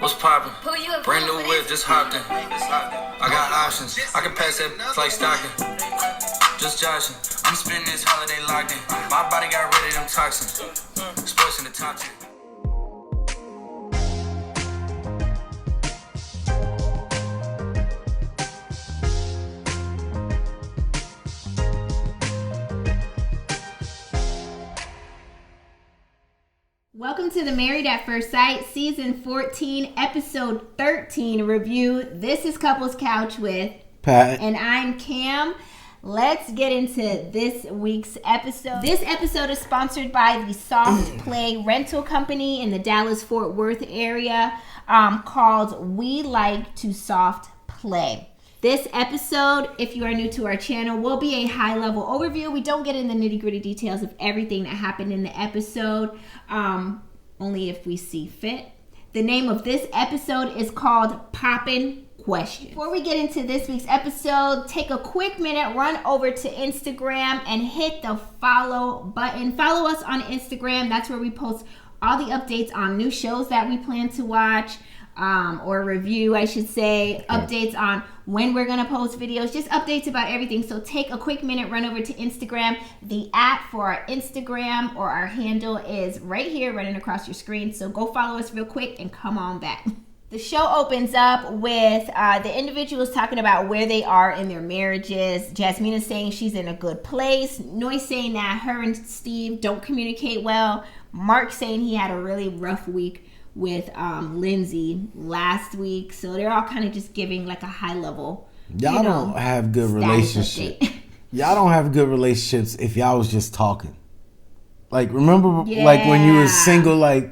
What's poppin'? Brand new whip, just hopped in. I got options. I can pass that like Stockton. Just joshing. I'm spending this holiday locked in. My body got rid of them toxins. Sports in the top 10. Welcome to the Married at First Sight, Season 14, Episode 13 review. This is Couples Couch with Pat. And I'm Cam. Let's get into this week's episode. This episode is sponsored by the Soft Play rental company in the Dallas-Fort Worth area called We Like to Soft Play. This episode, if you are new to our channel, will be a high-level overview. We don't get in the nitty-gritty details of everything that happened in the episode, only if we see fit. The name of this episode is called Poppin' Questions. Before we get into this week's episode, take a quick minute, run over to Instagram and hit the follow button. Follow us on Instagram. That's where we post all the updates on new shows that we plan to watch. Or review, I should say, updates on when we're going to post videos, just updates about everything. So take a quick minute, run over to Instagram. The @ for our Instagram or our handle is right here, running across your screen. So go follow us real quick and come on back. The show opens up with the individuals talking about where they are in their marriages. Jasmina saying she's in a good place. Noi saying that her and Steve don't communicate well. Mark saying he had a really rough week with Lindsey last week, so they're all kind of just giving like a high level. Y'all don't have good relationships. Y'all don't have good relationships if y'all was just talking. Like, remember, like when you was single, like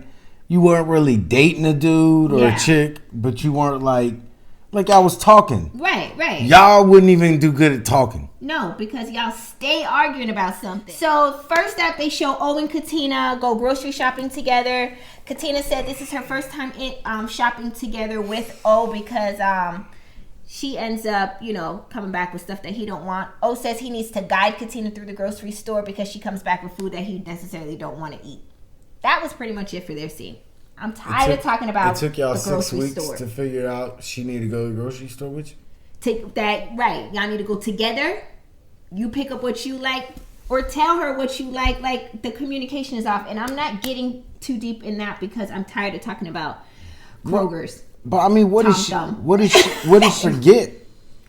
you weren't really dating a dude or a chick, but you weren't like y'all was talking. Right. Y'all wouldn't even do good at talking. No, because y'all stay arguing about something. So first up, they show O and Katina go grocery shopping together. Katina said this is her first time shopping together with O because she ends up, coming back with stuff that he don't want. O says he needs to guide Katina through the grocery store because she comes back with food that he necessarily don't want to eat. That was pretty much it for their scene. I'm tired of talking about the grocery store. It took y'all 6 weeks to figure out she needed to go to the grocery store with you? Take that, right. Y'all need to go together. You pick up what you like or tell her what you like. Like, the communication is off. And I'm not getting too deep in that because I'm tired of talking about Kroger's. But I mean, what did she forget?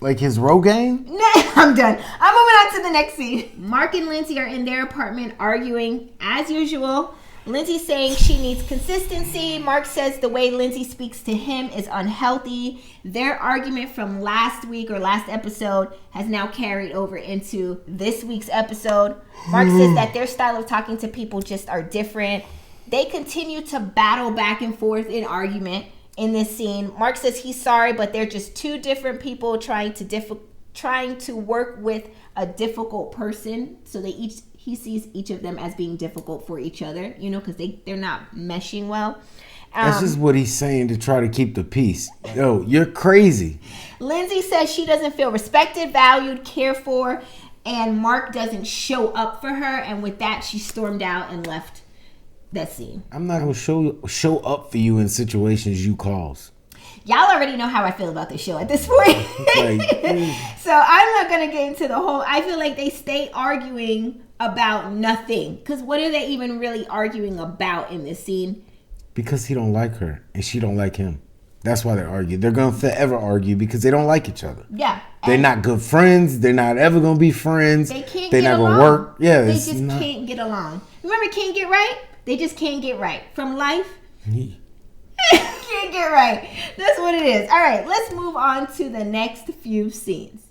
Like his row game? Nah, I'm done. I'm moving on to the next scene. Mark and Lindsey are in their apartment arguing as usual. Lindsey saying she needs consistency. Mark says the way Lindsey speaks to him is unhealthy. Their argument from last week or last episode has now carried over into this week's episode. Mark says that their style of talking to people just are different. They continue to battle back and forth in argument in this scene. Mark says he's sorry, but they're just two different people trying to work with a difficult person. So he sees each of them as being difficult for each other, because they're not meshing well. That's just what he's saying to try to keep the peace. Yo, you're crazy. Lindsey says she doesn't feel respected, valued, cared for, and Mark doesn't show up for her. And with that, she stormed out and left that scene. I'm not going to show up for you in situations you cause. Y'all already know how I feel about this show at this point. So I'm not going to get into the whole... I feel like they stay arguing about nothing. Because what are they even really arguing about in this scene? Because he don't like her and she don't like him. That's why they're arguing. They're going to forever argue because they don't like each other. Yeah. They're not good friends. They're not ever going to be friends. They can't They're get not along. Gonna work. Yeah, they just can't get along. Remember Can't Get Right? They just can't get right. From life... Can't get right. That's what it is. All right, let's move on to the next few scenes.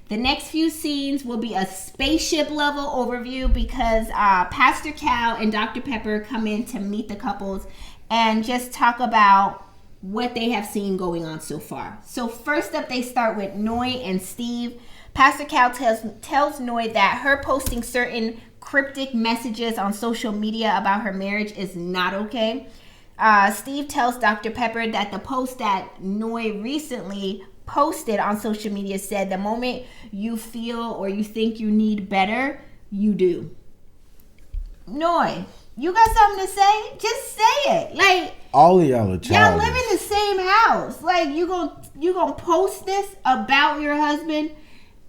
The next few scenes will be a spaceship level overview because Pastor Cal and Dr. Pepper come in to meet the couples and just talk about what they have seen going on so far. So first up, they start with Noi and Steve. Pastor Cal tells Noi that her posting certain cryptic messages on social media about her marriage is not okay. Steve tells Dr. Pepper that the post that Noi recently posted on social media said the moment you feel or you think you need better, you do. Noi, you got something to say? Just say it. Like, all of y'all are childish. Y'all live in the same house. Like, you gonna post this about your husband?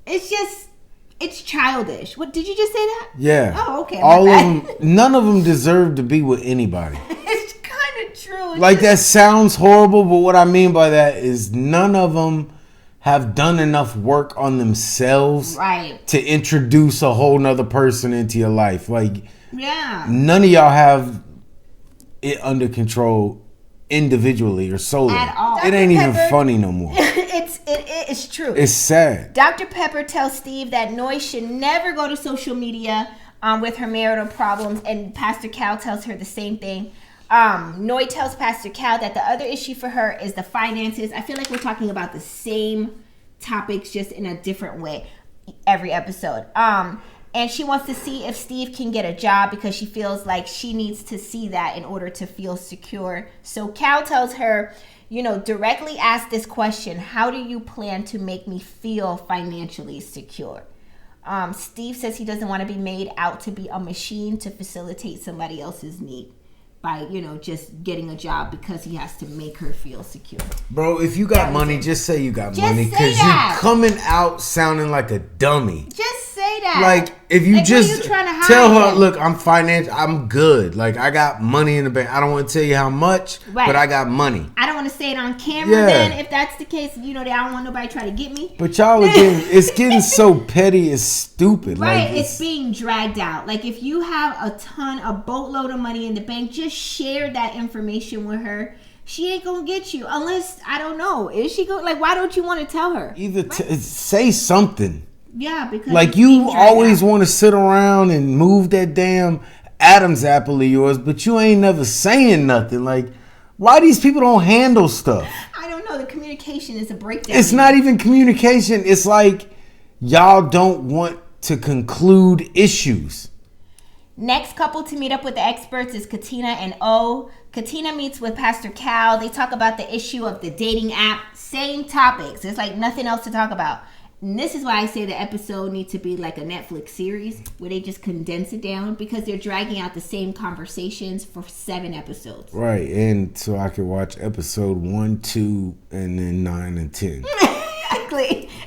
It's childish. What did you just say that? Yeah. Oh, okay. All of them. None of them deserve to be with anybody. It's kind of true. That sounds horrible, but what I mean by that is none of them have done enough work on themselves, right, to introduce a whole nother person into your life. Yeah. None of y'all have it under control individually or solely. At all. It ain't even funny no more. It's true. It's sad. Dr. Pepper tells Steve that Noi should never go to social media with her marital problems, and Pastor Cal tells her the same thing. Noi tells Pastor Cal that the other issue for her is the finances. I feel like we're talking about the same topics, just in a different way every episode. And she wants to see if Steve can get a job because she feels like she needs to see that in order to feel secure. So Cal tells her, directly ask this question: how do you plan to make me feel financially secure? Steve says he doesn't want to be made out to be a machine to facilitate somebody else's need by, just getting a job because he has to make her feel secure. Bro, if you got money, just say you got money. Because you're coming out sounding like a dummy. Just say that. Like, if you just tell her, look, I'm good. Like, I got money in the bank. I don't want to tell you how much, but I got money. I don't want to say it on camera then. If that's the case, I don't want nobody try to get me. But y'all are it's getting so petty, it's stupid. Right, it's being dragged out. Like, if you have a boatload of money in the bank, just share that information with her. She ain't gonna get you unless, I don't know, is she going? Like, why don't you want to tell her? Either say something. Yeah, because like, you always want to sit around and move that damn Adam's apple of yours, but you ain't never saying nothing. Like, why these people don't handle stuff? I don't know. The communication is a breakdown. It's not even communication. It's like y'all don't want to conclude issues. Next couple to meet up with the experts is Katina and O. Katina meets with Pastor Cal. They talk about the issue of the dating app. Same topics. There's like nothing else to talk about. And this is why I say the episode needs to be like a Netflix series where they just condense it down, because they're dragging out the same conversations for 7 episodes. Right. And so I could watch episode 1, 2, and then 9 and 10.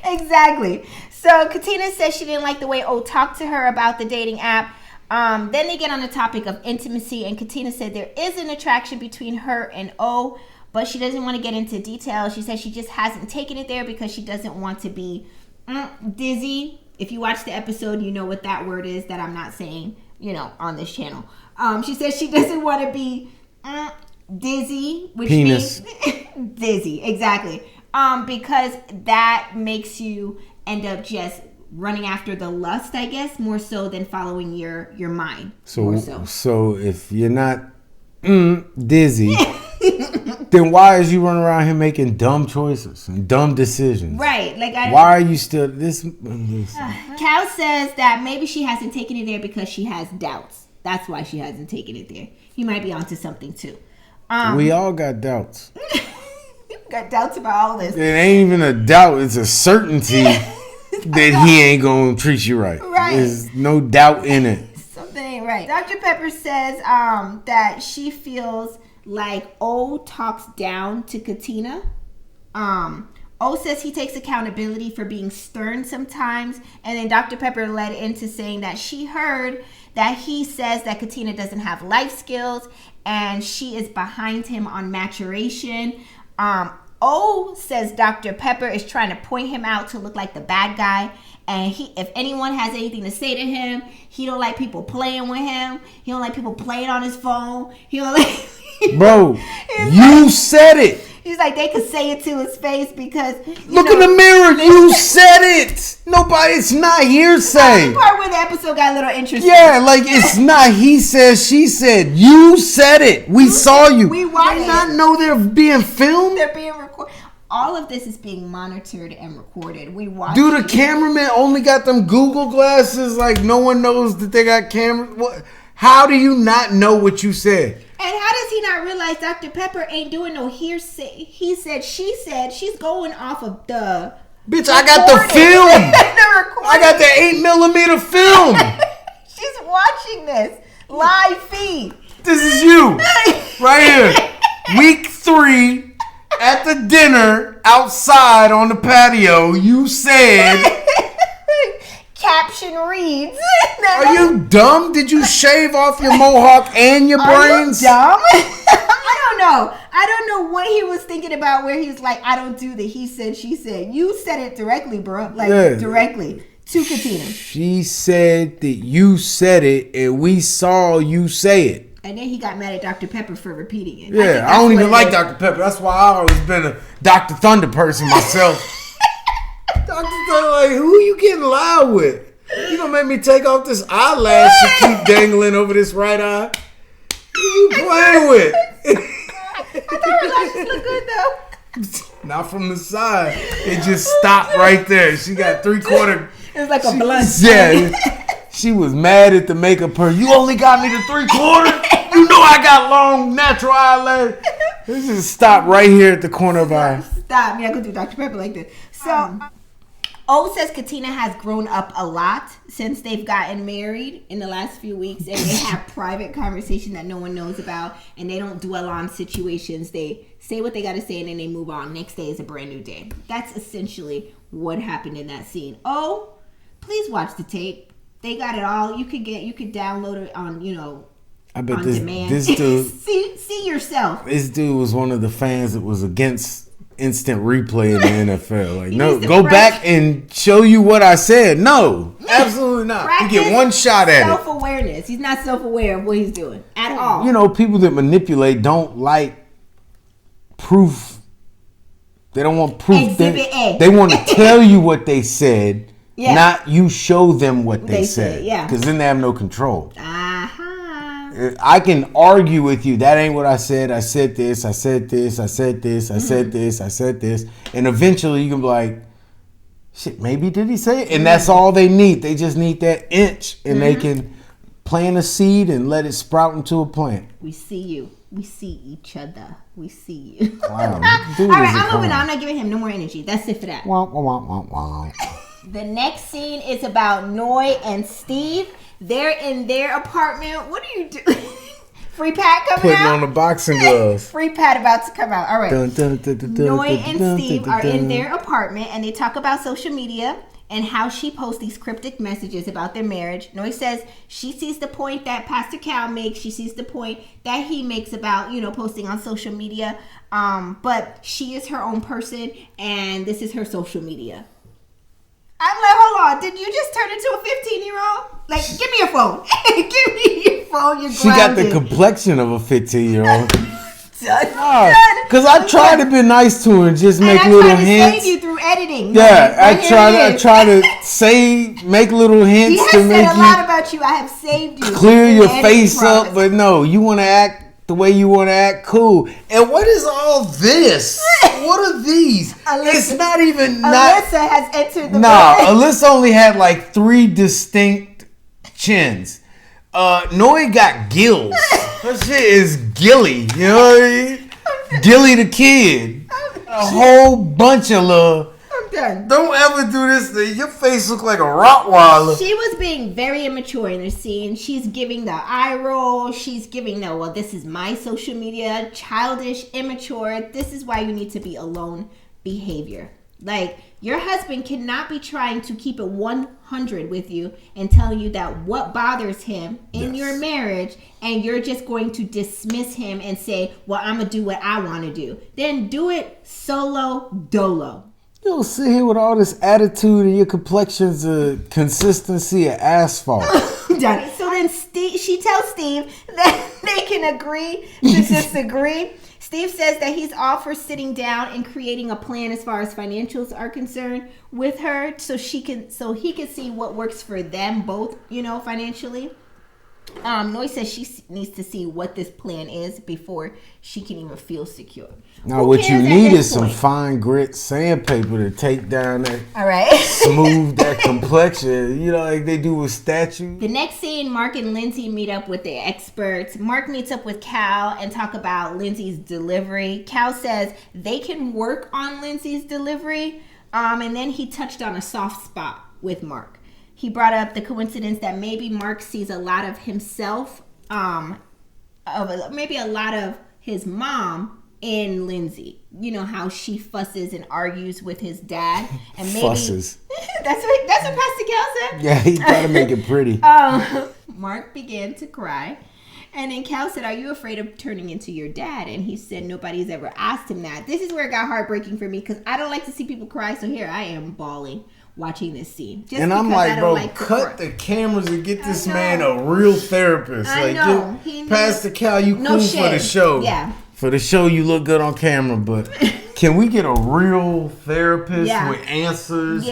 Exactly. So Katina says she didn't like the way O talked to her about the dating app. Then they get on the topic of intimacy, and Katina said there is an attraction between her and O, but she doesn't want to get into details. She says she just hasn't taken it there because she doesn't want to be dizzy. If you watch the episode, you know what that word is that I'm not saying, on this channel. She says she doesn't want to be dizzy, which penis. means dizzy, exactly. Because that makes you end up just running after the lust, I guess, more so than following your mind. So if you're not dizzy, then why is you running around here making dumb choices and dumb decisions? Right. Why are you still this? Cal says that maybe she hasn't taken it there because she has doubts. That's why she hasn't taken it there. He might be onto something too. We all got doubts. Got doubts about all this. It ain't even a doubt. It's a certainty that he ain't gonna treat you right. There's no doubt in it. Something ain't right. Dr. Pepper says that she feels like O talks down to Katina. O says he takes accountability for being stern sometimes, and then Dr. Pepper led into saying that she heard that he says that Katina doesn't have life skills and she is behind him on maturation. O says Dr. Pepper is trying to point him out to look like the bad guy, and if anyone has anything to say to him, he don't like people playing with him. He don't like people playing on his phone. He don't like. Bro, you said it. He's like, they could say it to his face because look in the mirror. You said it. Nobody. It's not hearsay. The part where the episode got a little interesting. Yeah, like it's not. He says, she said. You said it. We saw you. We watched. They not know they're being filmed. They're being recorded. All of this is being monitored and recorded. We watch. Dude, the cameraman only got them Google glasses. Like no one knows that they got cameras. What? How do you not know what you said? And how does he not realize Dr. Pepper ain't doing no hearsay? He said, she said, she's going off of the... Bitch, I got the film. I got the 8mm film. She's watching this live feed. This is you. Right here. Week 3, at the dinner outside on the patio, you said... Caption reads... Are you dumb? Did you shave off your mohawk and your brains? Are you dumb? I don't know what he was thinking about where he's like, I don't do the he said, she said. You said it directly, bro. Directly to Katina. She said that you said it and we saw you say it. And then he got mad at Dr. Pepper for repeating it. Yeah, I don't even like Dr. Pepper. That's why I've always been a Dr. Thunder person myself. Dr. Thunder, like, who you getting loud with? You gonna make me take off this eyelash and keep dangling over this right eye? Who you playing with? I thought her lashes look good though. Not from the side. It just stopped right there. She got 3/4. It was like a blunt. Yeah. She was mad at the makeup person. You only got me to 3/4? You know I got long natural eyelash. This just stopped right here at the corner of our eye. Stop. Yeah, I could do Dr. Pepper like this. So, O says Katina has grown up a lot since they've gotten married in the last few weeks, and they have private conversation that no one knows about, and they don't dwell on situations. They say what they got to say, and then they move on. Next day is a brand new day. That's essentially what happened in that scene. Oh, please watch the tape. They got it all. You could download it on, I bet on this demand. dude see yourself. This dude was one of the fans that was against instant replay in the NFL. Like, no, go back and show you what I said. No, absolutely not. You get one shot at it. Self-awareness. He's not self-aware of what he's doing at all. People that manipulate don't like proof. They don't want proof. Exhibit A. They want to tell you what they said, not you show them what they said. Yeah. Because then they have no control. Uh-huh. I can argue with you. That ain't what I said. I said this. I said this. I said this. I said this. I said this. And eventually you can be like, shit, maybe did he say it? And that's all they need. They just need that inch. And they can plant a seed and let it sprout into a plant. We see you. We see each other. We see you. Wow. All right, I'm moving on. I'm not giving him no more energy. That's it for that. Wah, wah, wah, wah, wah. The next scene is about Noi and Steve. They're in their apartment. What are you doing? Free pad coming Putting out? on the boxing gloves. Free pad about to come out. All right. Dun, dun, dun, dun, dun, Noi dun, and dun, Steve dun, are dun. in their apartment, and they talk about social media and how she posts these cryptic messages about their marriage. Noi says she sees the point that Pastor Cal makes. She sees the point that he makes about, posting on social media. But she is her own person, and this is her social media. I'm like, hold on. Did you just turn into a 15-year-old? Like, give me your phone. Give me your phone. You're grounded. She got the complexion of a 15-year-old. Because I try try to be nice to her and just make little hints. I try to save you through editing. Yeah, I try to make little hints he has to said make a lot about you. I have saved you. clear your face up, but no, you want to act the way you want to act, cool. And what is all this? What are these? It's not even. Alyssa has entered the. Alyssa only had like 3 distinct chins. Noi got gills. Her shit is Gilly. You know what I mean? Gilly the kid. A whole bunch of little. I'm done. Don't ever do this thing. Your face look like a Rottweiler. She was being very immature in the scene. She's giving the eye roll. She's giving the, well, this is my social media, childish, immature. This is why you need to be alone behavior. Like, your husband cannot be trying to keep it 100 with you and telling you that what bothers him in your marriage, and you're just going to dismiss him and say, well, I'm going to do what I want to do. Then do it solo dolo. You don't sit here with all this attitude and your complexion's a consistency of asphalt. Johnny. So then she tells Steve that they can agree to disagree. Steve says that he's all for sitting down and creating a plan as far as financials are concerned with her, so he can see what works for them both, financially. Noi says she needs to see what this plan is before she can even feel secure. Now, what you need is some fine grit sandpaper to take down that, all right, smooth that complexion, like they do with statues. The next scene, Mark and Lindsey meet up with the experts. Mark meets up with Cal and talk about Lindsey's delivery. Cal says they can work on Lindsey's delivery, and then he touched on a soft spot with Mark. He brought up the coincidence that maybe Mark sees a lot of himself, maybe a lot of his mom in Lindsey. You know how she fusses and argues with his dad, and maybe Fusses. that's what Pastor Cal said. Yeah, he gotta make it pretty. Mark began to cry, and then Cal said, "Are you afraid of turning into your dad?" And he said, "Nobody's ever asked him that." This is where it got heartbreaking for me because I don't like to see people cry. So here I am bawling watching this scene. And I'm like, bro, cut the cameras and get this man a real therapist. I know. Pastor Cal, you cool for the show. Yeah. For the show, you look good on camera, but can we get a real therapist with answers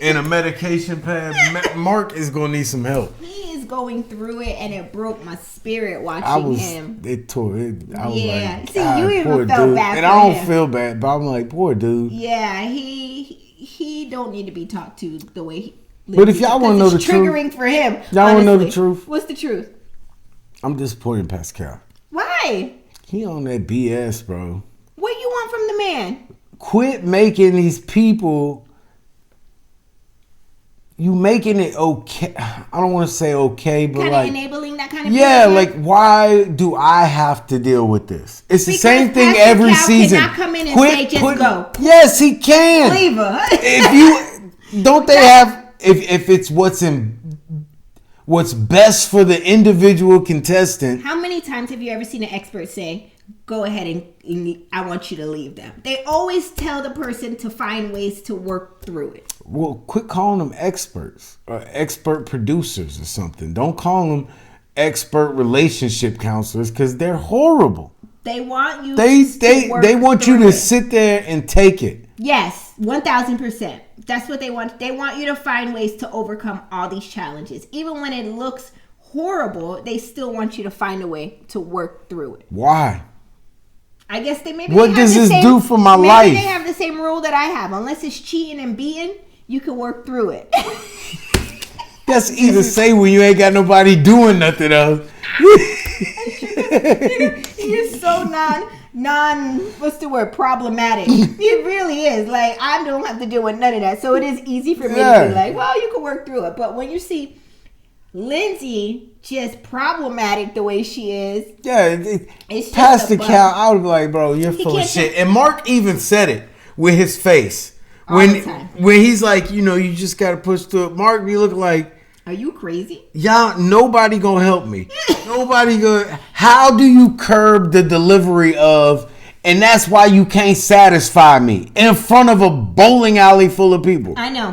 and a medication pad? Mark is going to need some help. He is going through it, and it broke my spirit watching him. It tore it. I was like, see, you even felt bad and for I don't him. feel bad, but I'm like, poor dude. Yeah, he don't need to be talked to the way he lives. But if y'all want to know the truth, triggering for him. Y'all want to know the truth? What's the truth? I'm disappointed in Pascal. Why? He on that BS, bro. What you want from the man? Quit making these people. You making it okay. I don't want to say okay, but kind like of enabling that kind of behavior? like why do I have to deal with this? It's the same thing Pastor every Cal season. Cannot come in and say just go. Yes, he can. Leave her. If you don't, they have if it's what's best for the individual contestant. How many times have you ever seen an expert say, "Go ahead and I want you to leave them"? They always tell the person to find ways to work through it. Well, quit calling them experts or expert producers or something. Don't call them expert relationship counselors because they're horrible. They want you. They want you to sit there and take it. Yes, 1,000%. That's what they want. They want you to find ways to overcome all these challenges, even when it looks horrible. They still want you to find a way to work through it. Why? I guess What does this do for my life? They have the same rule that I have. Unless it's cheating and beating, you can work through it. That's easy to say when you ain't got nobody doing nothing else. He is so what's the word, problematic. It really is. Like, I don't have to deal with none of that. So it is easy for me to be like, well, you can work through it. But when you see Lindsey just problematic the way she is. Yeah, it's Pastor Cal, I would be like, bro, you're full of shit. And Mark even said it with his face. When he's like, you just got to push through it. Mark be looking like, are you crazy? Y'all, nobody gonna help me. Nobody gonna. How do you curb the delivery of, and that's why you can't satisfy me in front of a bowling alley full of people? I know.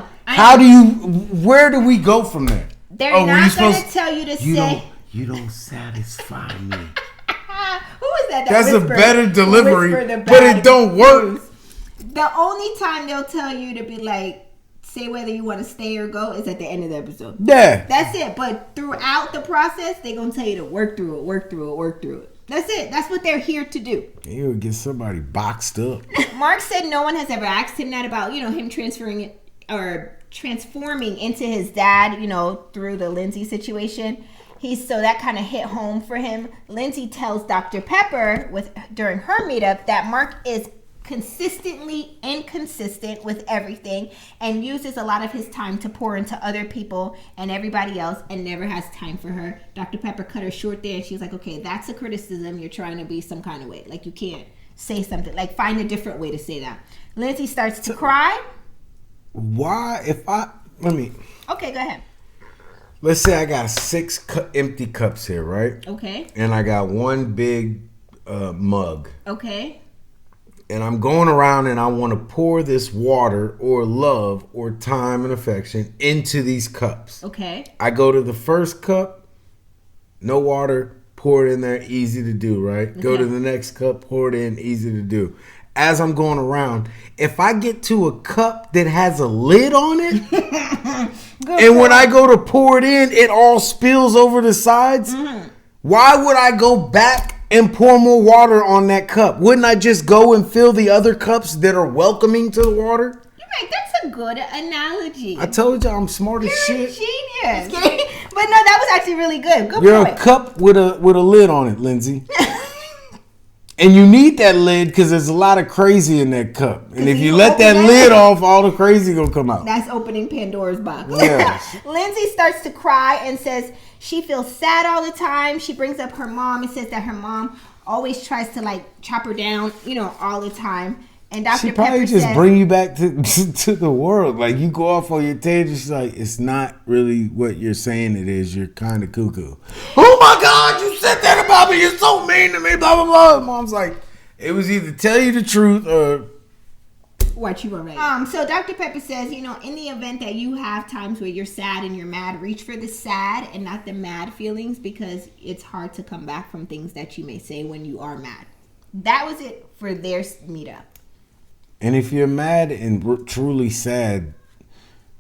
Where do we go from there? They're not going to tell you to say. You don't satisfy me. Who is that? That's a better delivery, but it don't work. The only time they'll tell you to be like, say whether you want to stay or go is at the end of the episode. Yeah. That's it. But throughout the process, they're going to tell you to work through it. That's it. That's what they're here to do. You would get somebody boxed up. Mark said no one has ever asked him that about, him transforming into his dad, through the Lindsey situation. So that kind of hit home for him. Lindsey tells Dr. Pepper during her meetup that Mark is consistently inconsistent with everything and uses a lot of his time to pour into other people and everybody else and never has time for her. Dr. Pepper cut her short there and she was like, okay, that's a criticism. You're trying to be some kind of way. Like, you can't say something. Like, find a different way to say that. Lindsey starts to cry. Why? Okay, go ahead. Let's say I got 6 empty cups here, right? Okay. And I got one big mug. Okay. And I'm going around and I want to pour this water or love or time and affection into these cups. Okay. I go to the first cup, no water, pour it in there, easy to do, right? Okay. Go to the next cup, pour it in, easy to do. As I'm going around, if I get to a cup that has a lid on it, and when I go to pour it in, it all spills over the sides, why would I go back and pour more water on that cup? Wouldn't I just go and fill the other cups that are welcoming to the water? You're right. That's a good analogy. I told you I'm smart as shit. You're a genius. But no, that was actually really good. Good You're point. a cup with a lid on it, Lindsey. And you need that lid because there's a lot of crazy in that cup. And if you let that lid off, all the crazy gonna come out. That's opening Pandora's box. Yes. Lindsey starts to cry and says she feels sad all the time. She brings up her mom and says that her mom always tries to like chop her down, all the time. And Dr. She probably Pepper just says, bring you back to the world. Like, you go off on your tangent. She's like, it's not really what you're saying it is. You're kind of cuckoo. Oh my God, you said that about me. You're so mean to me. Blah, blah, blah. Mom's like, it was either tell you the truth or what you were ready. So Dr. Pepper says, in the event that you have times where you're sad and you're mad, reach for the sad and not the mad feelings, because it's hard to come back from things that you may say when you are mad. That was it for their meetup. And if you're mad and truly sad,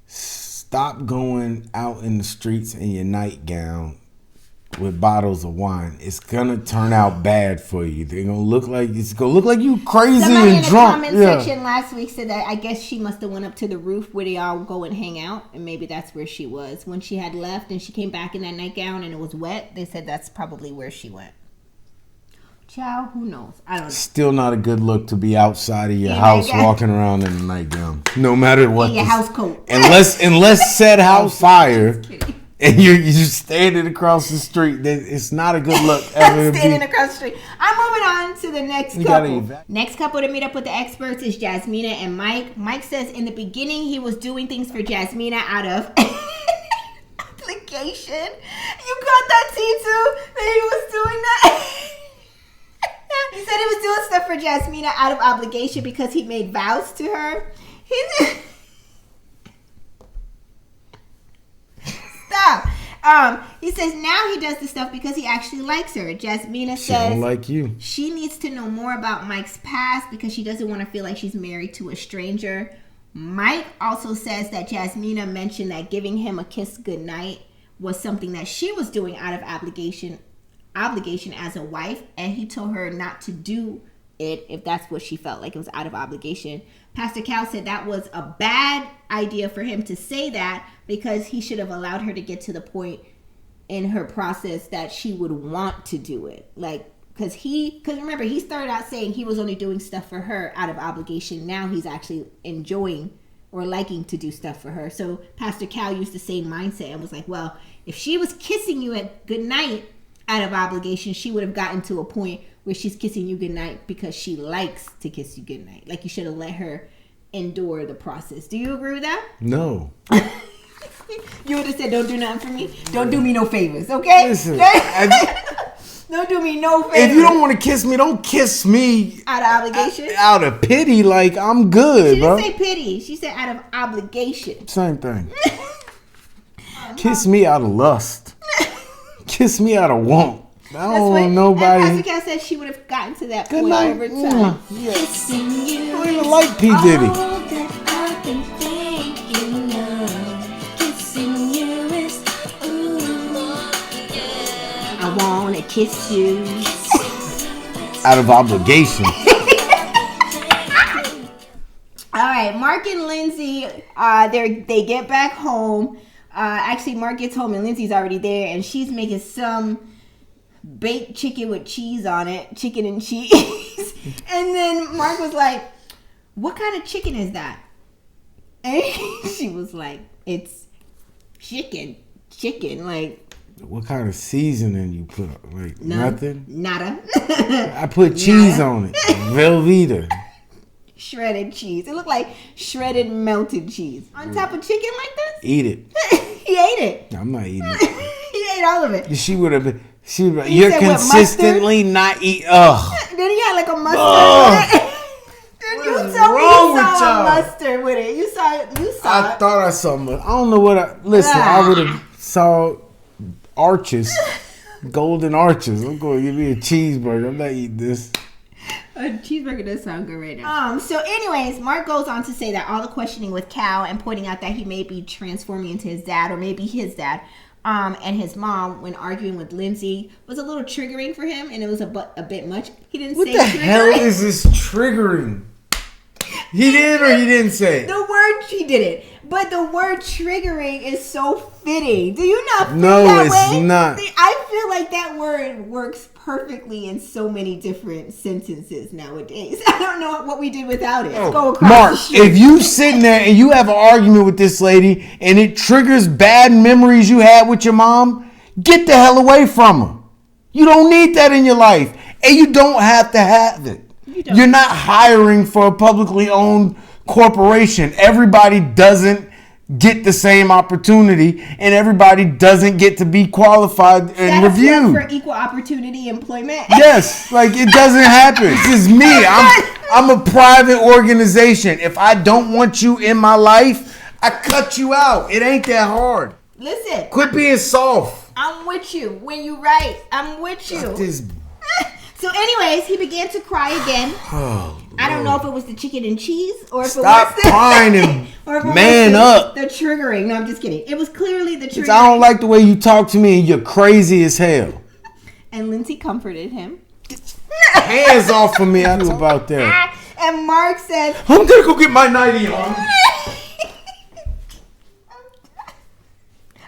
stop going out in the streets in your nightgown with bottles of wine. It's gonna turn out bad for you. They're gonna look like you crazy Somebody and in the drunk. comment section last week said that I guess she must have went up to the roof where they all go and hang out, and maybe that's where she was when she had left and she came back in that nightgown and it was wet. They said that's probably where she went. Child, who knows? I don't know. Still not a good look to be outside of your house walking around in a nightgown. No matter what. In your house coat. Unless said house fire and you're standing across the street, then it's not a good look. Standing across the street. I'm moving on to the next couple. Next couple to meet up with the experts is Jasmina and Mike. Mike says in the beginning he was doing things for Jasmina out of obligation. You got that, T2? That he was doing that? He said he was doing stuff for Jasmina out of obligation because he made vows to her. Stop. He says now he does the stuff because he actually likes her. Jasmina says don't like you. She needs to know more about Mike's past because she doesn't want to feel like she's married to a stranger. Mike also says that Jasmina mentioned that giving him a kiss goodnight was something that she was doing out of obligation as a wife, and he told her not to do it if that's what she felt like it was out of obligation. Pastor Cal said that was a bad idea for him to say that because he should have allowed her to get to the point in her process that she would want to do it. Like, because remember, he started out saying he was only doing stuff for her out of obligation. Now he's actually enjoying or liking to do stuff for her. So Pastor Cal used the same mindset and was like, well, if she was kissing you at goodnight out of obligation, she would have gotten to a point where she's kissing you goodnight because she likes to kiss you goodnight. Like, you should have let her endure the process. Do you agree with that? No. You would have said, don't do nothing for me. Don't do me no favors, okay? Listen, don't do me no favors. If you don't want to kiss me, don't kiss me out of obligation. Out of pity, like I'm good, bro. She didn't say pity. She said out of obligation. Same thing. Kiss me out of lust. Kiss me out of want. I don't want nobody. And Pastor Cal said she would have gotten to that point over time. Yeah. I don't even like P. Diddy. I wanna kiss you. Out of obligation. All right, Mark and Lindsey, they get back home. Actually, Mark gets home and Lindsey's already there, and she's making some baked chicken with cheese on it, chicken and cheese. And then Mark was like, "What kind of chicken is that?" And she was like, "It's chicken, like." What kind of seasoning you put on? Like nothing? Nada. I put cheese on it. Velveeta. Shredded cheese. It looked like shredded melted cheese. On top of chicken like this? Eat it. He ate it. I'm not eating it. He ate all of it. She would have been. You're consistently not eating. Ugh. Then he had like a mustard. Then you told me you saw a mustard with it. You saw it. I thought I saw it. I don't know what I would have saw arches. Golden arches. I'm going to give me a cheeseburger. I'm not eating this. A cheeseburger does sound good right now. So anyways, Mark goes on to say that all the questioning with Cal and pointing out that he may be transforming into his dad or maybe his dad and his mom when arguing with Lindsey was a little triggering for him, and it was a bit much. He didn't say triggering. What the hell is this triggering? He did or he didn't say it? The word, he did it. But the word triggering is so fitting. Do you not feel that way? No, it's not. I feel like that word works perfectly in so many different sentences nowadays. I don't know what we did without it. Go across Mark, the street. if you sitting there and you have an argument with this lady and it triggers bad memories you had with your mom, get the hell away from her. You don't need that in your life. And you don't have to have it. You're not hiring for a publicly owned corporation. Everybody doesn't get the same opportunity, and everybody doesn't get to be qualified and reviewed. For equal opportunity employment? Yes, like it doesn't happen. This is me. I'm a private organization. If I don't want you in my life, I cut you out. It ain't that hard. Listen. Quit being soft. I'm with you when you right. I'm with you. So anyways, he began to cry again. Oh, I don't know if it was the chicken and cheese or if Stop it was crying and or if it man was up. The triggering. No, I'm just kidding. It was clearly the triggering. I don't like the way you talk to me and you're crazy as hell. And Lindsey comforted him. Hands off of me. I knew about that. And Mark said, I'm going to go get my nightie on.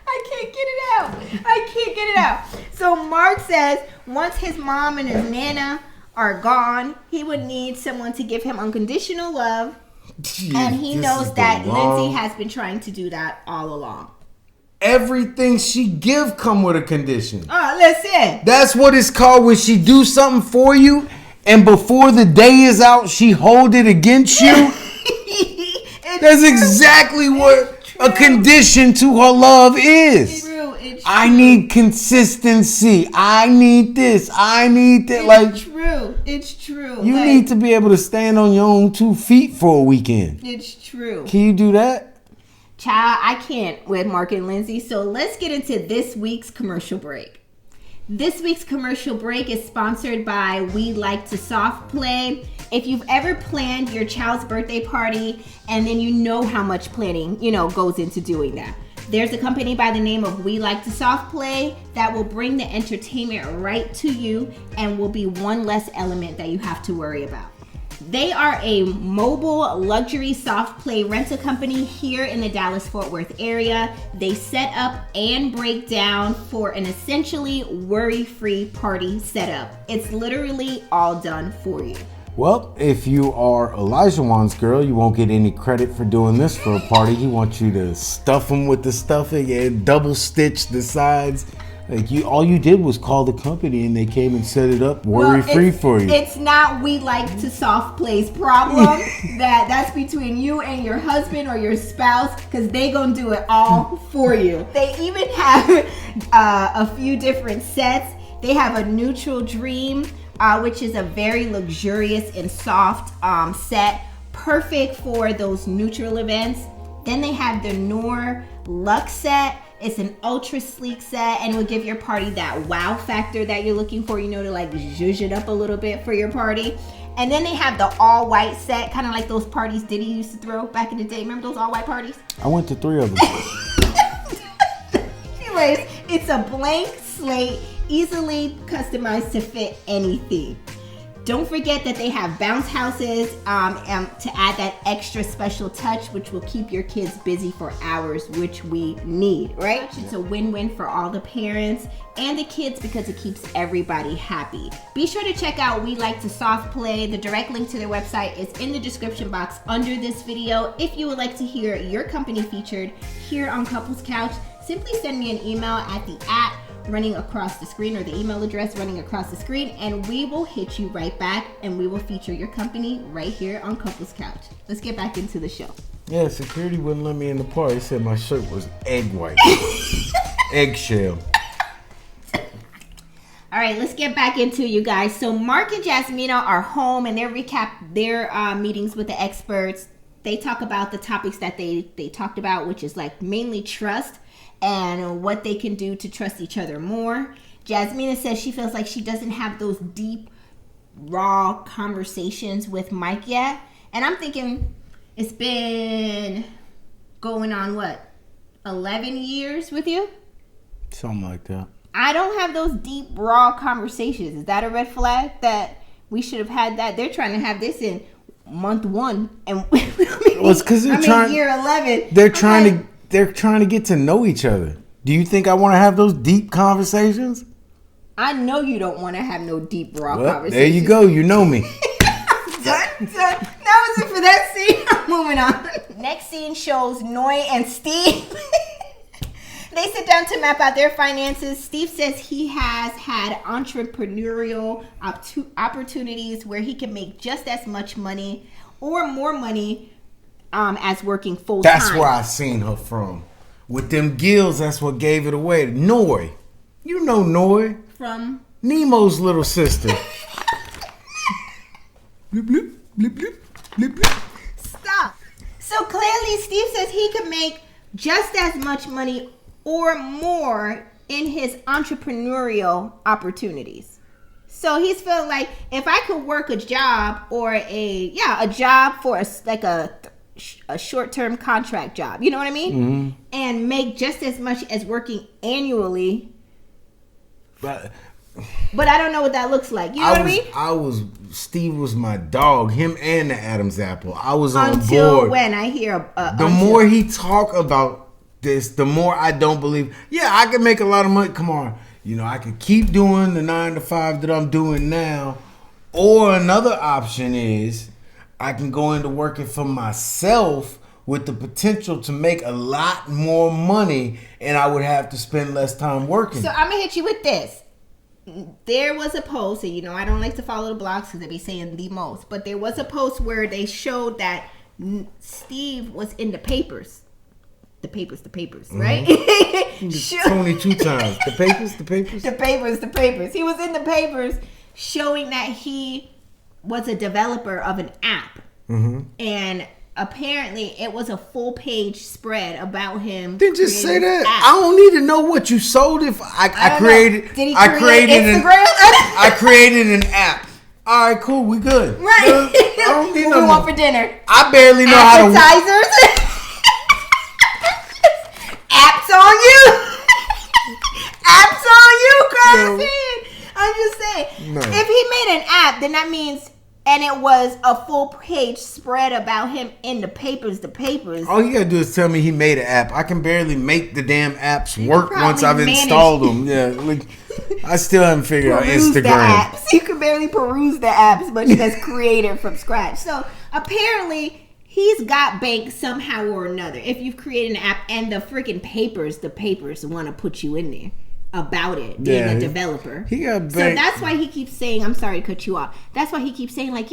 I can't get it out. So Mark says once his mom and his nana are gone, he would need someone to give him unconditional love. Jeez, and he knows that Lindsey has been trying to do that all along. Everything she give come with a condition. Oh, listen. That's what it's called when she do something for you and before the day is out, she hold it against you. That's exactly what a condition to her love is. It's true. I need consistency. I need this. I need that. It's true. You need to be able to stand on your own 2 feet for a weekend. It's true. Can you do that? Child, I can't with Mark and Lindsey. So let's get into this week's commercial break. This week's commercial break is sponsored by We Like to Soft Play. If you've ever planned your child's birthday party and then you know how much planning, goes into doing that. There's a company by the name of We Like to Soft Play that will bring the entertainment right to you and will be one less element that you have to worry about. They are a mobile luxury soft play rental company here in the Dallas-Fort Worth area. They set up and break down for an essentially worry-free party setup. It's literally all done for you. Well, if you are Olajuwon's girl, you won't get any credit for doing this for a party. He wants you to stuff them with the stuffing and double stitch the sides. All you did was call the company and they came and set it up worry-free for you. It's not We Like to Soft Play's problem. That's between you and your husband or your spouse, because they gonna do it all for you. They even have a few different sets. They have a Neutral Dream, which is a very luxurious and soft set, perfect for those neutral events. Then they have the Noir Luxe set. It's an ultra sleek set and it will give your party that wow factor that you're looking for, to zhuzh it up a little bit for your party. And then they have the all white set, kind of like those parties Diddy used to throw back in the day. Remember those all white parties? I went to 3 of them. Anyways, it's a blank slate, easily customized to fit anything. Don't forget that they have bounce houses to add that extra special touch, which will keep your kids busy for hours, which we need, right? It's a win-win for all the parents and the kids because it keeps everybody happy. Be sure to check out We Like to Soft Play. The direct link to their website is in the description box under this video. If you would like to hear your company featured here on Couples Couch, simply send me an email at the running across the screen or the email address running across the screen, and we will hit you right back and we will feature your company right here on Couples Couch. Let's get back into the show. Yeah, security wouldn't let me in the party. They said my shirt was egg white. Eggshell. All right, let's get back into it, you guys. So Mark and Jasmina are home and they recap their meetings with the experts. They talk about the topics that they talked about, which is mainly trust and what they can do to trust each other more. Jasmina says she feels like she doesn't have those deep, raw conversations with Mike yet. And I'm thinking it's been going on, 11 years with you? Something like that. I don't have those deep, raw conversations. Is that a red flag that we should have had that? They're trying to have this in month 1. And it's because they're trying. Year 11. They're trying to get to know each other. Do you think I want to have those deep conversations? I know you don't want to have no deep, raw conversations. There you go. You know me. Done. That was it for that scene. I'm moving on. Next scene shows Noi and Steve. they sit down to map out their finances. Steve says he has had entrepreneurial opportunities where he can make just as much money or more money as working full time. That's where I seen her from. With them gills, that's what gave it away. Noi. You know Noi. From? Nemo's little sister. Bloop, bloop, bloop, bloop, bloop, bloop. Stop. So clearly Steve says he can make just as much money or more in his entrepreneurial opportunities. So he's feeling like if I could work a job or a job for a short-term contract job, you know what I mean? Mm-hmm. And make just as much as working annually. But I don't know what that looks like. You know what I mean? Steve was my dog. Him and the Adam's apple. I was on board. Until when I hear the more he talk about this, the more I don't believe. Yeah, I can make a lot of money. Come on, I can keep doing the 9 to 5 that I'm doing now, or another option is I can go into working for myself with the potential to make a lot more money, and I would have to spend less time working. So I'm gonna hit you with this. There was a post, and I don't like to follow the blogs because they be saying the most, but there was a post where they showed that Steve was in the papers. The papers, right? 22 times. The papers. The papers. He was in the papers showing that he was a developer of an app. Mm-hmm. And apparently it was a full page spread about him. Didn't just say that. I don't need to know what you sold. If I created, did he create Instagram? I created an app. All right, cool. We good. Right. I don't need what we want for dinner. I barely know how to. Appetizers. Apps on you. Apps on you, Carson. I'm just saying. No. If he made an app, then that means. And it was a full page spread about him in the papers. All you gotta do is tell me he made an app. I can barely make the damn apps work once I've installed them. Yeah, I still haven't figured out Instagram. The apps. You can barely peruse the apps, but that's created from scratch. So apparently he's got bank somehow or another. If you've created an app and the freaking papers want to put you in there. About it being a developer. He got so that's why he keeps saying, I'm sorry to cut you off. That's why he keeps saying I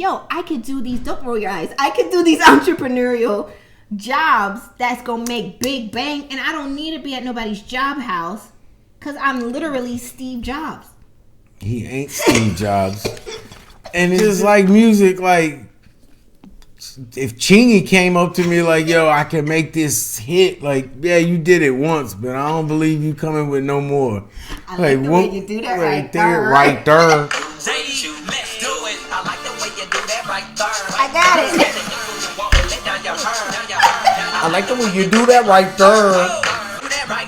could do these, don't roll your eyes. I could do these entrepreneurial jobs that's gonna make big bang, and I don't need to be at nobody's job house because I'm literally Steve Jobs. He ain't Steve Jobs. And it's just like music, if Chingy came up to me I can make this hit, yeah, you did it once, but I don't believe you coming with no more. I like the way you do that right there. Right there. I got it. I like the way you do that right there.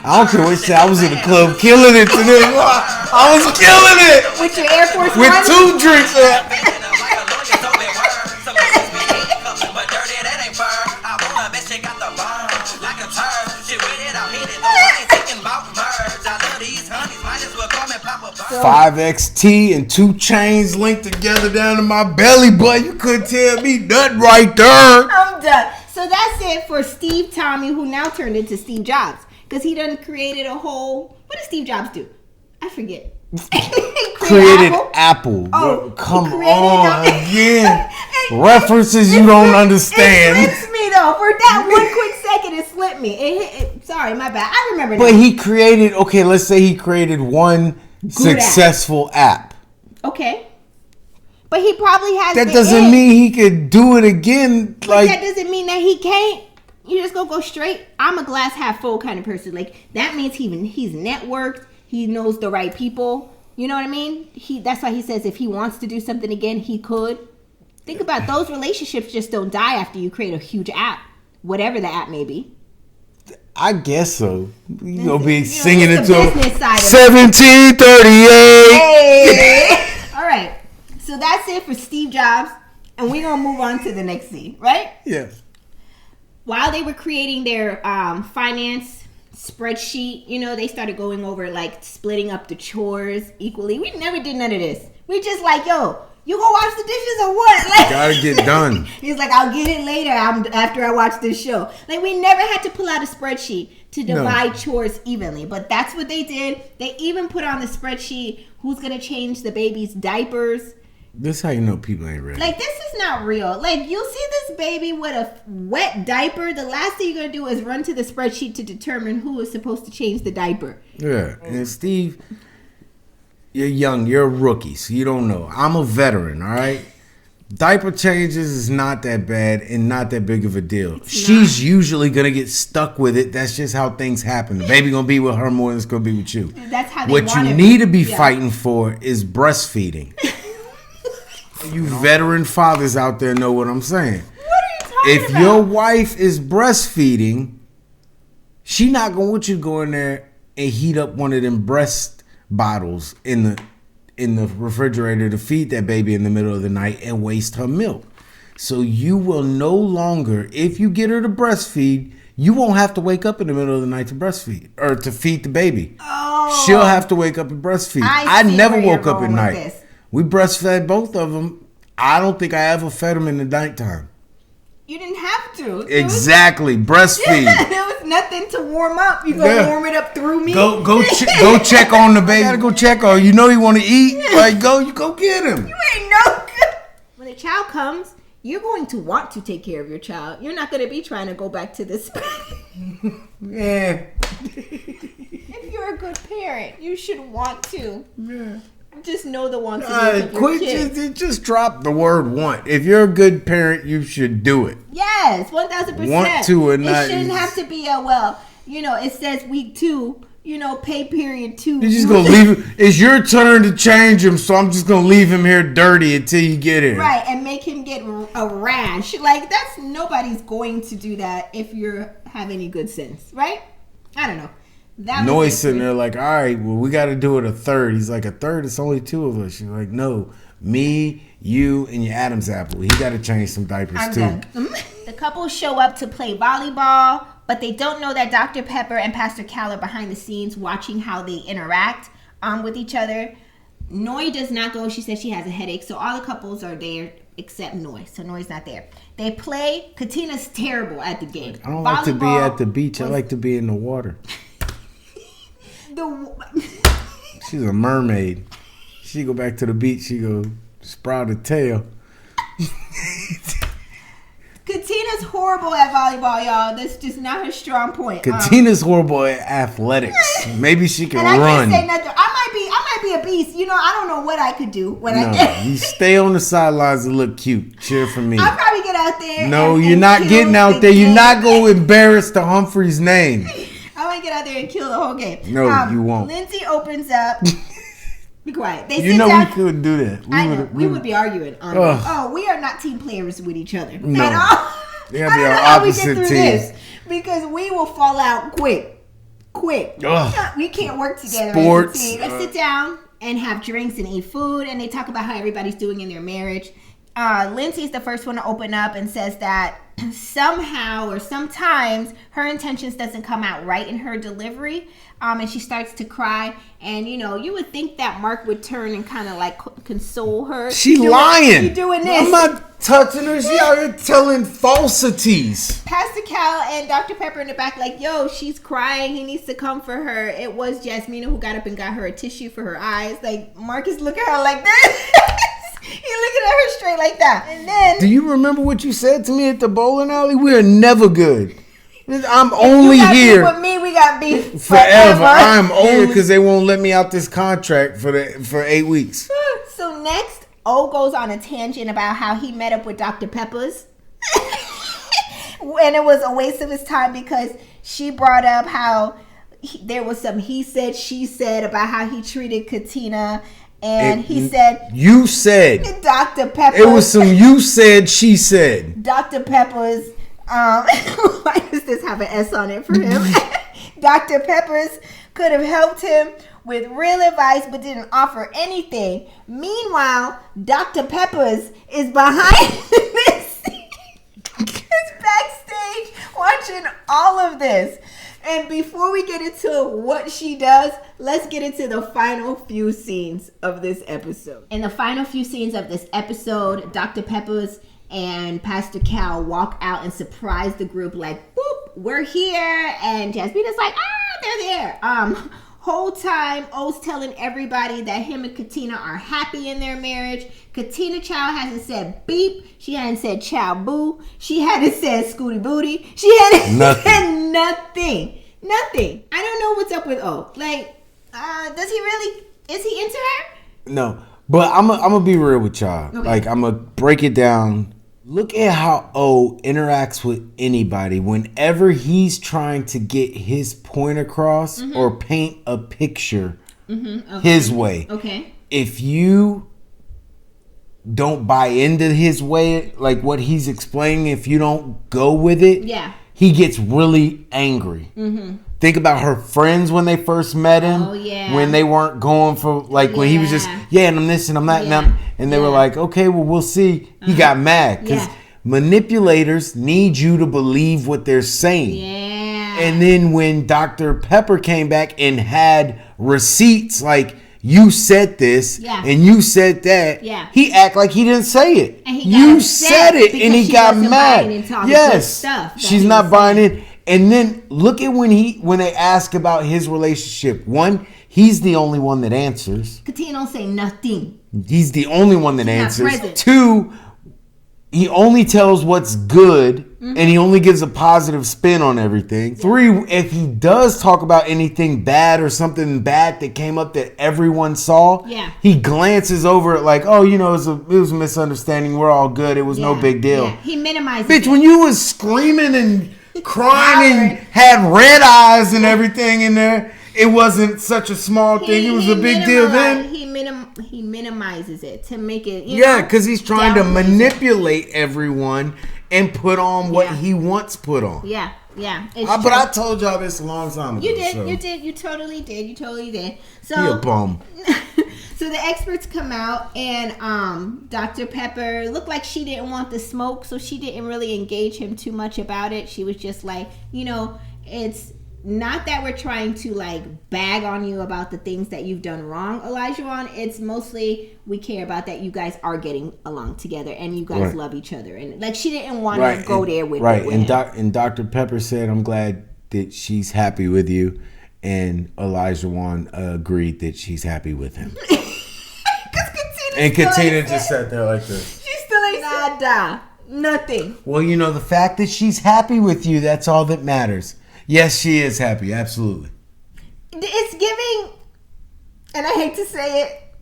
I don't care what shit. I was in the club killing it today. I was killing it. With your Air Force One? With 2 drinks. Five XT and 2 chains linked together down to my belly button. You couldn't tell me nothing right there. I'm done. So that's it for Steve Tommy, who now turned into Steve Jobs. Because he done created a whole... What did Steve Jobs do? I forget. created Apple. Oh, come on again. References you don't understand. It slips me though. For that one quick second, it slipped me. Sorry, my bad. I remember that. But he created... Okay, let's say he created one... successful app. Okay. But he probably has. That doesn't mean he could do it again. But that doesn't mean that he can't. You just go straight. I'm a glass half full kind of person. That means he's networked. He knows the right people. You know what I mean? That's why he says if he wants to do something again, he could. Think about it. Those relationships just don't die after you create a huge app, whatever the app may be. I guess so. You gonna be singing it to 1738. Hey. All right. So that's it for Steve Jobs, and we're gonna move on to the next scene, right? Yeah. While they were creating their finance spreadsheet, they started going over splitting up the chores equally. We never did none of this. We just You gonna wash the dishes or what? Like, gotta get done. He's like, I'll get it later after I watch this show. Like, we never had to pull out a spreadsheet to divide chores evenly, but that's what they did. They even put on the spreadsheet who's gonna change the baby's diapers. This is how you know people ain't ready. Like, this is not real. Like, you'll see this baby with a wet diaper. The last thing you're gonna do is run to the spreadsheet to determine who is supposed to change the diaper. Yeah, and Steve, you're young, you're a rookie, so you don't know. I'm a veteran, all right? Diaper changes is not that bad and not that big of a deal. She's usually going to get stuck with it. That's just how things happen. The baby going to be with her more than it's going to be with you. That's how they What want you it. need to be fighting for is breastfeeding. You veteran fathers out there know what I'm saying. What are you talking If about? your wife is breastfeeding, she not going to want you to go in there and heat up one of them breast bottles in the refrigerator to feed that baby in the middle of the night and waste her milk. So you will no longer, if you get her to breastfeed, you won't have to wake up in the middle of the night to breastfeed or to feed the baby. Oh. She'll have to wake up and breastfeed. I see never where you're woke up at going with night. this. We breastfed both of them. I don't think I ever fed them in the nighttime. You didn't have to. Exactly. Breastfeed. There was nothing to warm up. You gonna warm it up through me? Go check on the baby. Gotta go check on. You know he want to eat. Like you go get him. You ain't no good. When the child comes, you're going to want to take care of your child. You're not going to be trying to go back to this. Yeah. If you're a good parent, you should want to. Yeah. Just know the wants and needs of your kid. Just drop the word want. If you're a good parent, you should do it. Yes, 1,000%. Want to or not. It shouldn't have to be it says week 2, pay period 2. You're just gonna leave him. It's your turn to change him, so I'm just gonna leave him here dirty until you get here. Right, and make him get a rash. Like, nobody's going to do that if you have any good sense, right? I don't know. Noi sitting there like, all right, well, we got to do it a third. He's like, a third? It's only 2 of us. She's like, no, me, you, and your Adam's apple. He got to change some diapers too. The couple show up to play volleyball, but they don't know that Dr. Pepper and Pastor Cal are behind the scenes watching how they interact with each other. Noi does not go. She says she has a headache, so all the couples are there except Noi. So Noi's not there. They play. Katina's terrible at the game. I don't like to be at the beach. I like to be in the water. She's a mermaid. She go back to the beach. She go sprout a tail. Katina's horrible at volleyball, y'all. That's just not her strong point. Katina's horrible at athletics. Maybe she can and run. I can't say nothing. I might be a beast. I don't know what I could do when I get. You stay on the sidelines and look cute. Cheer for me. I'll probably get out there. No, you're not getting out there. You're not going to embarrass the Humphreys name. I want to get out there and kill the whole game. No, you won't. Lindsey opens up. Be quiet. They you know down. We couldn't do that. We would be arguing. We are not team players with each other no. at all. They gotta be our opposite team. This because we will fall out quick. We can't work together Sports. as a team. They sit down and have drinks and eat food, and they talk about how everybody's doing in their marriage. Lindsey's the first one to open up and says that somehow or sometimes her intentions doesn't come out right in her delivery, and she starts to cry. And you would think that Mark would turn and kind of like console her. She lying. You doing this? I'm not touching her. She out here telling falsities. Pastor Cal and Dr. Pepper in the back like, yo, she's crying. He needs to come for her. It was Jasmina who got up and got her a tissue for her eyes. Like, Marcus look at her like this. He looking at her straight like that. And then, do you remember what you said to me at the bowling alley? We are never good. I'm only here. With me, we got beef forever. I'm only because they won't let me out this contract for 8 weeks. So next, O goes on a tangent about how he met up with Dr. Pepper's. And it was a waste of his time because she brought up how there was some he said, she said about how he treated Katina. And he said, you said Dr. Pepper. It was some you said, she said. Dr. Pepper's, why does this have an S on it for him? Dr. Pepper's could have helped him with real advice but didn't offer anything. Meanwhile, Dr. Pepper's is behind this. He's backstage watching all of this. And before we get into what she does, let's get into the final few scenes of this episode. In the final few scenes of this episode, Dr. Peppers and Pastor Cal walk out and surprise the group like, boop, we're here. And Jasmina's like, they're there. Whole time, O's telling everybody that him and Katina are happy in their marriage. Katina Chow hasn't said beep. She hadn't said chow boo. She hadn't said scooty booty. She hadn't said nothing. Nothing. I don't know what's up with O. Like, does he really, is he into her? No. But I'm gonna be real with y'all. Okay. Like, I'm gonna break it down. Look at how O interacts with anybody whenever he's trying to get his point across or paint a picture his way. Okay. If you don't buy into his way, like what he's explaining, if you don't go with it, he gets really angry. Think about her friends when they first met him. Oh, yeah. When they weren't going for, like, when he was just, and I'm this and I'm that. And they were like, okay, well, we'll see. He got mad. Because manipulators need you to believe what they're saying. Yeah. And then when Dr. Pepper came back and had receipts, like, you said this and you said that, he act like he didn't say it. And you said it and he got mad. Yes. She's not buying it. And then look at when they ask about his relationship. One, he's the only one that answers. Katina don't say nothing. He's the only one that answers. Two, he only tells what's good and he only gives a positive spin on everything. Three, if he does talk about anything bad or something bad that came up that everyone saw, he glances over it like, oh, you know, it was a misunderstanding. We're all good. It was no big deal. Yeah. He minimizes it. Bitch, when you was screaming and crying and had red eyes and everything in there, it wasn't such a small thing. It was a big deal then. He minimizes it to make it, because he's trying to manipulate everyone and put on what he wants put on. Yeah. But I told y'all this a long time ago. You did. You totally did. So he a bum. So the experts come out and Dr. Pepper looked like she didn't want the smoke, so she didn't really engage him too much about it. She was just like, it's not that we're trying to like bag on you about the things that you've done wrong, Olajuwon. It's mostly we care about that you guys are getting along together and you guys love each other. And like she didn't want to go there with it. And Dr. Pepper said, I'm glad that she's happy with you. And Olajuwon agreed that she's happy with him. Katina just sat there like this. She still ain't nada. Nothing. Well, the fact that she's happy with you, that's all that matters. Yes, she is happy. Absolutely. It's giving, and I hate to say it.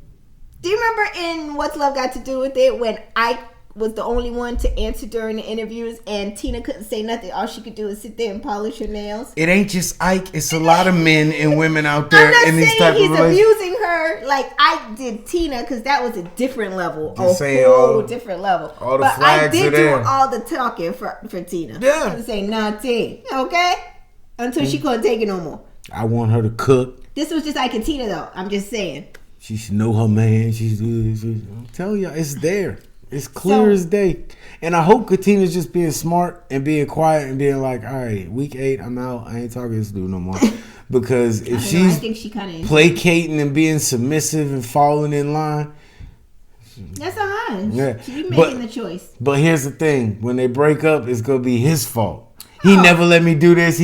Do you remember in What's Love Got to Do with It when Ike was the only one to answer during the interviews and Tina couldn't say nothing? All she could do is sit there and polish her nails. It ain't just Ike. It's a lot of men and women out there in these type of relationships. I'm not saying he's abusing her like Ike did Tina, because that was a different level. Different level. All the flags I did are there. do all the talking for Tina. Yeah. I didn't say nothing. Okay? Until she couldn't take it no more. I want her to cook. This was just Ike and Tina, though. I'm just saying. She should know her man. I'm telling y'all, it's there. It's clear as day. And I hope Katina's just being smart and being quiet and being like, all right, week 8, I'm out. I ain't talking to this dude no more. Because if she's placating and being submissive and falling in line, that's a hunch. Yeah. She be making the choice. But here's the thing. When they break up, it's going to be his fault. He never let me do this.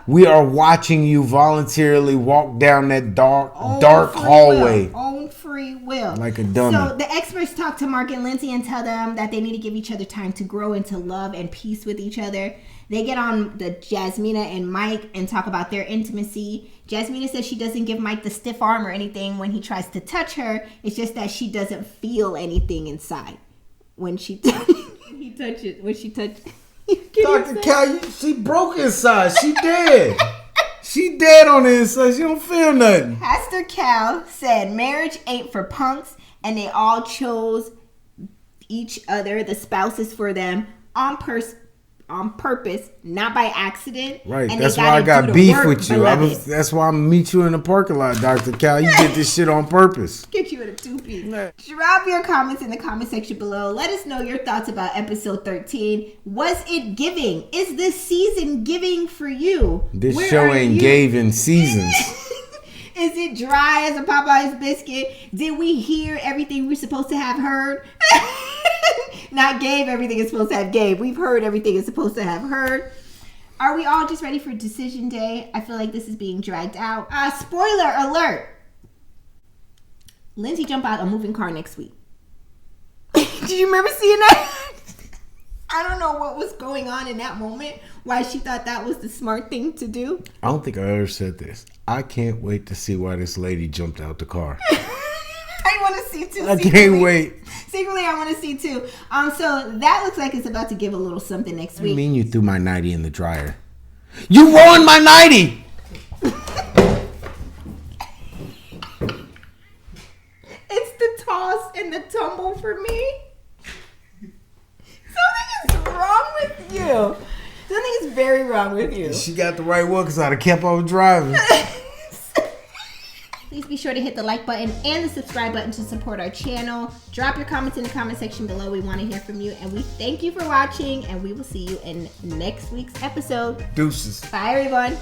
We are watching you voluntarily walk down that dark hallway. On free will. Like a dummy. So the experts talk to Mark and Lindsey and tell them that they need to give each other time to grow into love and peace with each other. They get on the Jasmina and Mike and talk about their intimacy. Jasmina says she doesn't give Mike the stiff arm or anything when he tries to touch her. It's just that she doesn't feel anything inside when she touches. Dr. Cal, she broke inside. She dead. She dead on the inside. She don't feel nothing. Pastor Cal said marriage ain't for punks, and they all chose each other, the spouses, for them on purpose, not by accident. Right. And that's why I got beef with you. That's why I'm gonna meet you in the parking lot, Dr. Cal. You did this shit on purpose. Get you in a 2-piece. Drop your comments in the comment section below. Let us know your thoughts about episode 13. Was it giving? Is this season giving for you? This show ain't gave in seasons. Is it dry as a Popeye's biscuit? Did we hear everything we're supposed to have heard? Not gave everything it's supposed to have gave. We've heard everything it's supposed to have heard. Are we all just ready for decision day? I feel like this is being dragged out. Spoiler alert. Lindsey jump out a moving car next week. Did you remember seeing that? I don't know what was going on in that moment, why she thought that was the smart thing to do. I don't think I ever said this. I can't wait to see why this lady jumped out the car. I want to see too. I can't wait. Secretly, I want to see too. So that looks like it's about to give a little something next week. I mean, you threw my nightie in the dryer. You ruined my nightie! It's the toss and the tumble for me. Something is wrong with you. Something is very wrong with you. She got the right one because I'd have kept on driving. Please be sure to hit the like button and the subscribe button to support our channel. Drop your comments in the comment section below. We want to hear from you. And we thank you for watching. And we will see you in next week's episode. Deuces. Bye, everyone.